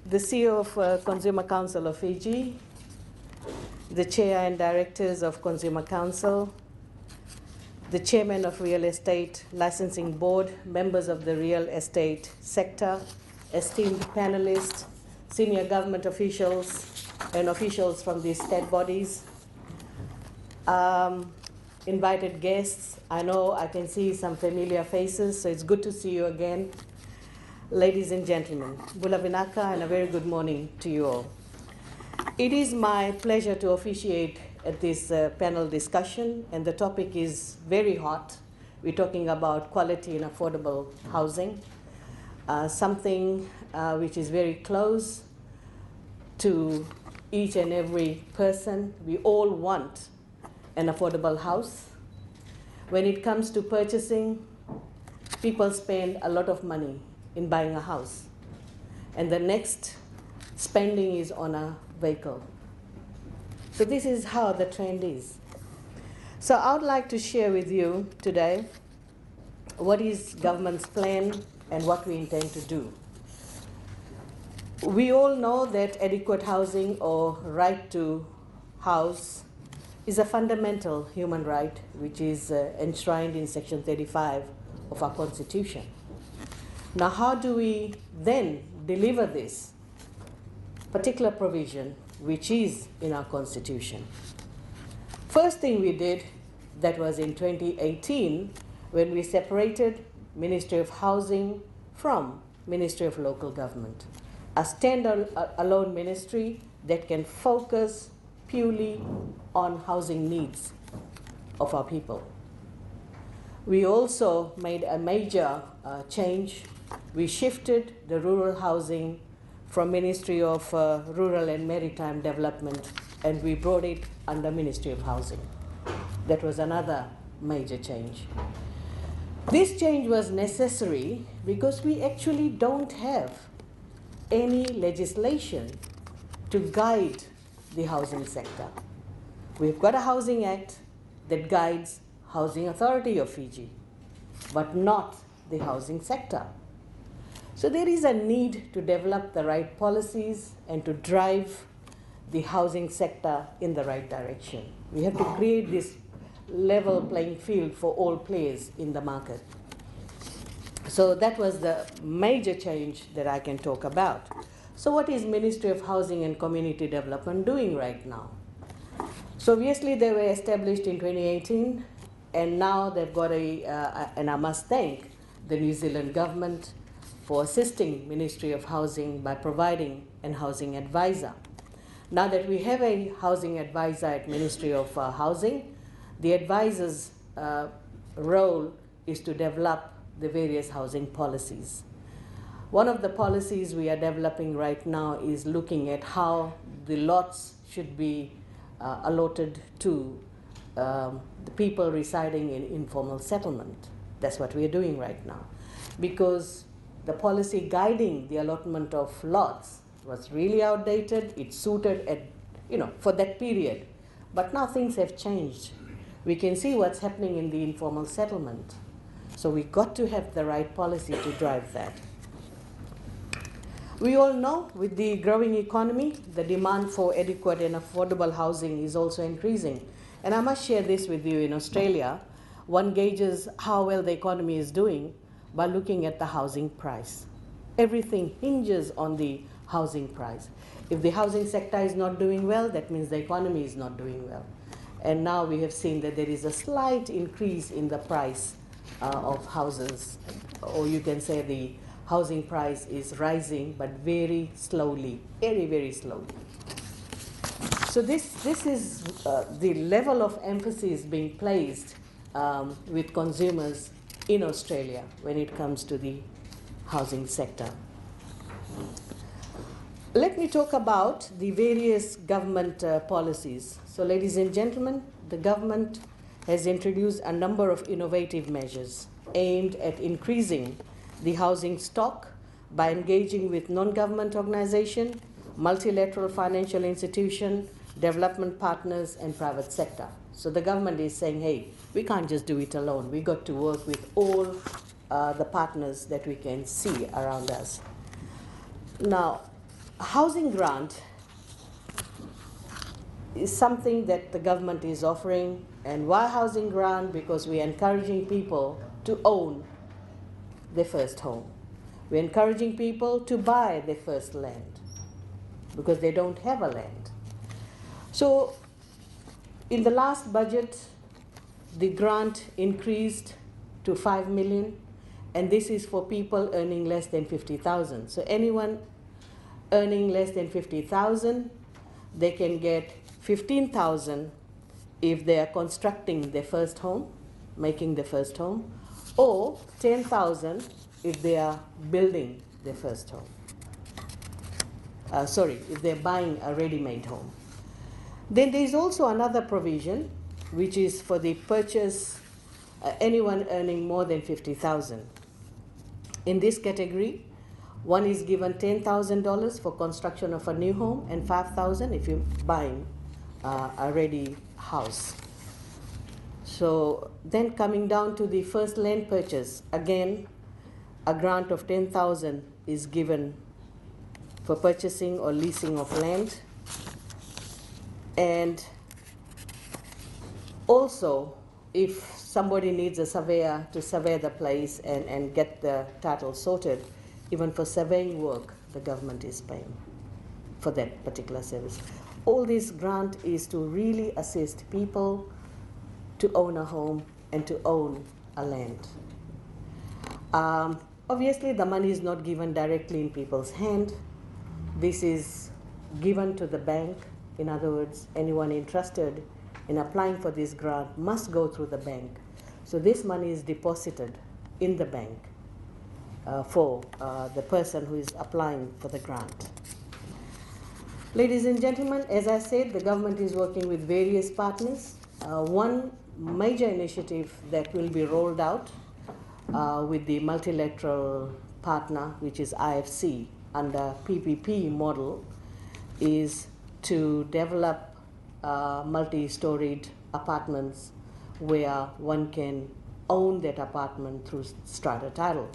The CEO of Consumer Council of Fiji, the Chair and Directors of Consumer Council, the Chairman of Real Estate Licensing Board, members of the real estate sector, esteemed panelists, senior government officials, and officials from the state bodies, invited guests. I know I can see some familiar faces, so it's good to see you again. Ladies and gentlemen, Bula Vinaka, and a very good morning to you all. It is my pleasure to officiate at this panel discussion, and the topic is very hot. We're talking about quality and affordable housing, something which is very close to each and every person. We all want an affordable house. When it comes to purchasing, people spend a lot of money in buying a house, and the next spending is on a vehicle. So this is how the trend is. So I would like to share with you today what is government's plan and what we intend to do. We all know that adequate housing or right to house is a fundamental human right which is enshrined in Section 35 of our Constitution. Now, how do we then deliver this particular provision which is in our Constitution? First thing we did, that was in 2018, when we separated Ministry of Housing from Ministry of Local Government, a standalone ministry that can focus purely on housing needs of our people. We also made a major change. We shifted the rural housing from Ministry of Rural and Maritime Development, and we brought it under Ministry of Housing. That was another major change. This change was necessary because we actually don't have any legislation to guide the housing sector. We've got a Housing Act that guides Housing Authority of Fiji, but not the housing sector. So there is a need to develop the right policies and to drive the housing sector in the right direction. We have to create this level playing field for all players in the market. So that was the major change that I can talk about. So what is Ministry of Housing and Community Development doing right now? So obviously they were established in 2018, and now they've got and I must thank the New Zealand government for assisting Ministry of Housing by providing a housing advisor. Now that we have a housing advisor at Ministry of Housing, the advisor's role is to develop the various housing policies. One of the policies we are developing right now is looking at how the lots should be allotted to the people residing in informal settlement. That's what we are doing right now, because the policy guiding the allotment of lots was really outdated. It suited for that period. But now things have changed. We can see what's happening in the informal settlement. So we got to have the right policy to drive that. We all know with the growing economy, the demand for adequate and affordable housing is also increasing. And I must share this with you. In Australia, one gauges how well the economy is doing by looking at the housing price. Everything hinges on the housing price. If the housing sector is not doing well, that means the economy is not doing well. And now we have seen that there is a slight increase in the price of houses, or you can say the housing price is rising, but very slowly, very, very slowly. So this is the level of emphasis being placed with consumers in Australia when it comes to the housing sector. Let me talk about the various government policies. So ladies and gentlemen, the government has introduced a number of innovative measures aimed at increasing the housing stock by engaging with non-government organizations, multilateral financial institutions, development partners, and private sector. So the government is saying, hey, we can't just do it alone. We got to work with all the partners that we can see around us. Now, housing grant is something that the government is offering. And why housing grant? Because we're encouraging people to own their first home. We're encouraging people to buy their first land because they don't have a land. So in the last budget, the grant increased to 5 million, and this is for people earning less than 50,000. So anyone earning less than 50,000, they can get 15,000 if they are constructing their first home, making their first home, or 10,000 if they are building their first home. If they're buying a ready-made home. Then there is also another provision, which is for the purchase, anyone earning more than 50,000. In this category, one is given $10,000 for construction of a new home and 5,000 if you're buying a ready house. So then coming down to the first land purchase, again, a grant of 10,000 is given for purchasing or leasing of land. And also, if somebody needs a surveyor to survey the place and get the title sorted, even for surveying work, the government is paying for that particular service. All this grant is to really assist people to own a home and to own a land. Obviously, the money is not given directly in people's hand. This is given to the bank. In other words, anyone interested in applying for this grant must go through the bank. So this money is deposited in the bank for the person who is applying for the grant. Ladies and gentlemen, as I said, the government is working with various partners. One major initiative that will be rolled out with the multilateral partner, which is IFC, under PPP model, is to develop multi-storied apartments where one can own that apartment through strata title.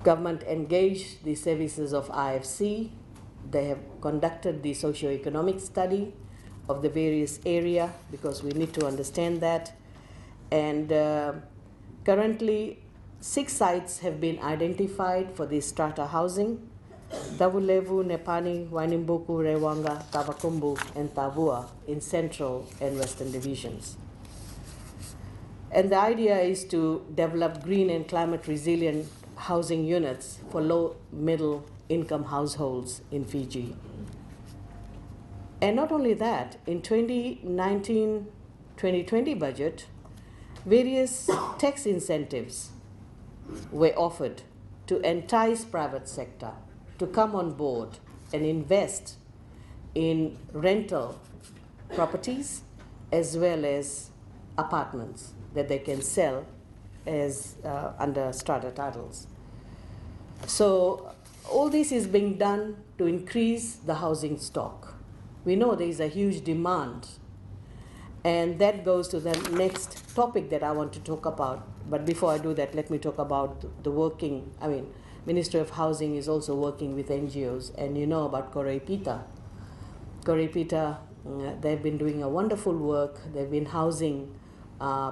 Government engaged the services of IFC. They have conducted the socio-economic study of the various area because we need to understand that. And currently, 6 sites have been identified for this strata housing: Davulevu, Nepani, Wainimbuku, Rewanga, Tavakumbu, and Tavua in Central and Western divisions. And the idea is to develop green and climate resilient housing units for low middle income households in Fiji. And not only that, in 2019-2020 budget, various tax incentives were offered to entice private sector to come on board and invest in rental properties as well as apartments that they can sell as under strata titles. So all this is being done to increase the housing stock. We know there is a huge demand, and that goes to the next topic that I want to talk about. But before I do that, let me talk about the Ministry of Housing is also working with NGOs, and you know about Koreipita. Koreipita, they've been doing a wonderful work. They've been housing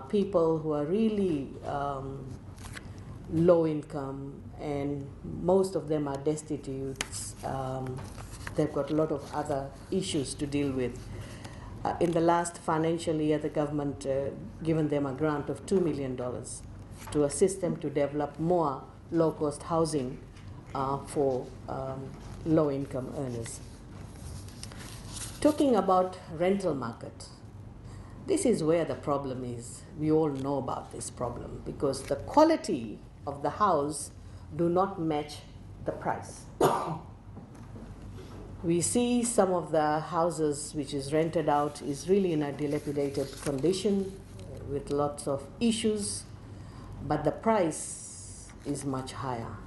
people who are really low income, and most of them are destitutes. They've got a lot of other issues to deal with. In the last financial year, the government given them a grant of $2 million to assist them to develop more low-cost housing for low-income earners. Talking about rental market, this is where the problem is. We all know about this problem because the quality of the house do not match the price. We see some of the houses which is rented out is really in a dilapidated condition with lots of issues, but the price is much higher.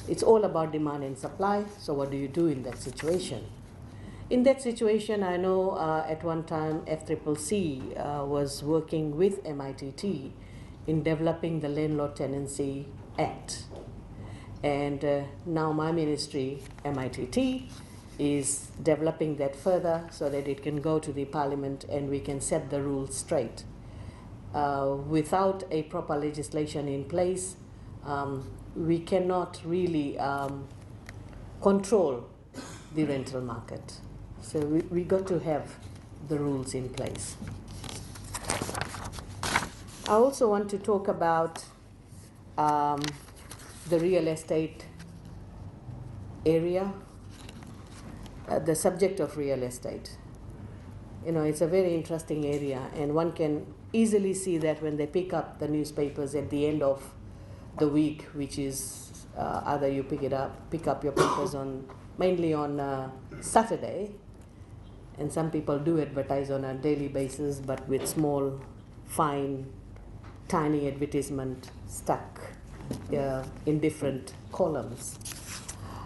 It's all about demand and supply, so what do you do in that situation? In that situation, I know at one time FCCC was working with MITT in developing the Landlord Tenancy Act. And now my ministry, MITT, is developing that further so that it can go to the parliament and we can set the rules straight. Without a proper legislation in place, we cannot really control the rental market. So we got to have the rules in place. I also want to talk about the real estate area, the subject of real estate. You know, it's a very interesting area, and one can easily see that when they pick up the newspapers at the end of the week, which is either you pick up your papers mainly on Saturday, and some people do advertise on a daily basis, but with small, fine, tiny advertisement stuck in different columns.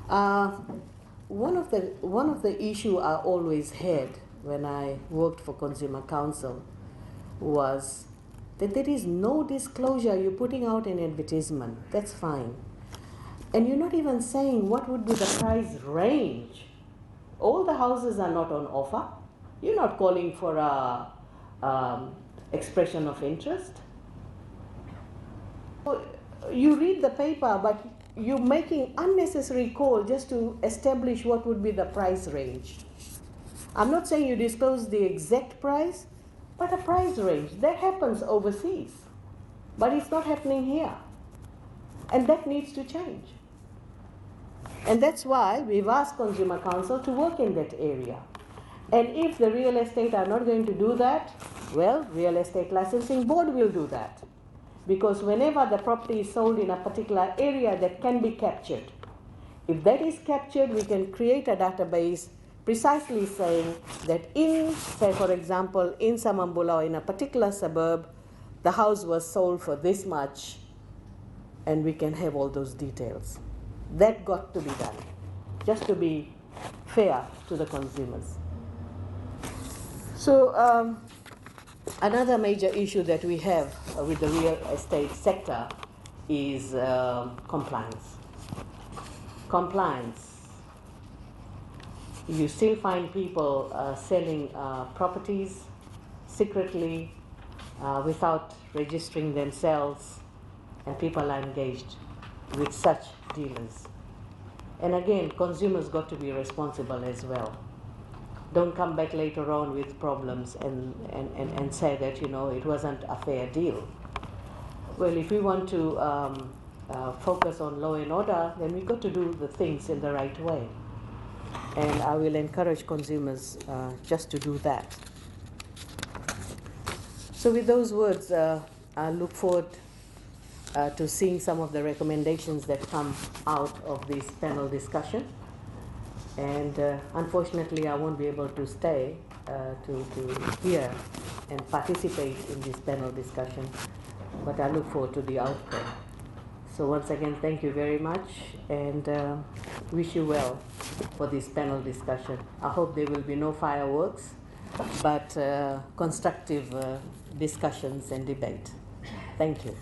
One of the issue I always had when I worked for Consumer Council was that there is no disclosure. You're putting out an advertisement, that's fine. And you're not even saying what would be the price range. All the houses are not on offer. You're not calling for a expression of interest. You read the paper, but you're making unnecessary call just to establish what would be the price range. I'm not saying you disclose the exact price, but a price range. That happens overseas, but it's not happening here. And that needs to change. And that's why we've asked Consumer Council to work in that area. And if the real estate are not going to do that, well, Real Estate Licensing Board will do that. Because whenever the property is sold in a particular area that can be captured, if that is captured, we can create a database precisely saying that in, say for example, in Samambula or in a particular suburb, the house was sold for this much, and we can have all those details. That got to be done, just to be fair to the consumers. So another major issue that we have with the real estate sector is compliance. Compliance. You still find people selling properties secretly without registering themselves, and people are engaged with such dealers. And again, consumers got to be responsible as well. Don't come back later on with problems and say that, you know, it wasn't a fair deal. Well, if we want to focus on law and order, then we've got to do the things in the right way. And I will encourage consumers just to do that. So with those words, I look forward to seeing some of the recommendations that come out of this panel discussion. And unfortunately, I won't be able to stay to hear and participate in this panel discussion, but I look forward to the outcome. So once again, thank you very much, and wish you well for this panel discussion. I hope there will be no fireworks, but constructive discussions and debate. Thank you.